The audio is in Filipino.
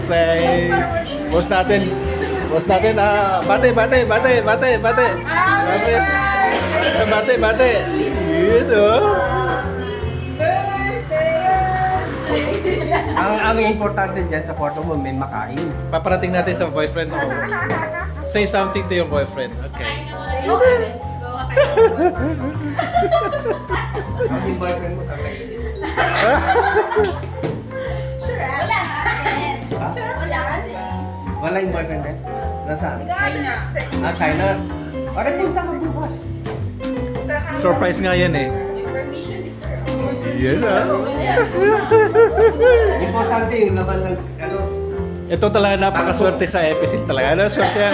birthday. Boss natin. Boss natin, bate. Bate. Yun, oh. Ang importante dyan sa kwarto mo, may makain. Paparating natin sa boyfriend mo. Say something to your boyfriend. Okay. Ang yung boyfriend mo, tatay. Wala yung boyfriend eh? Nasaan? China. China. Pare, punta ka bukas. Surprise nga yan eh. Yan ah. Importante yung laban ng, ano, Ito talaga napakaswerte sa episode talaga. Ano, swerte yan.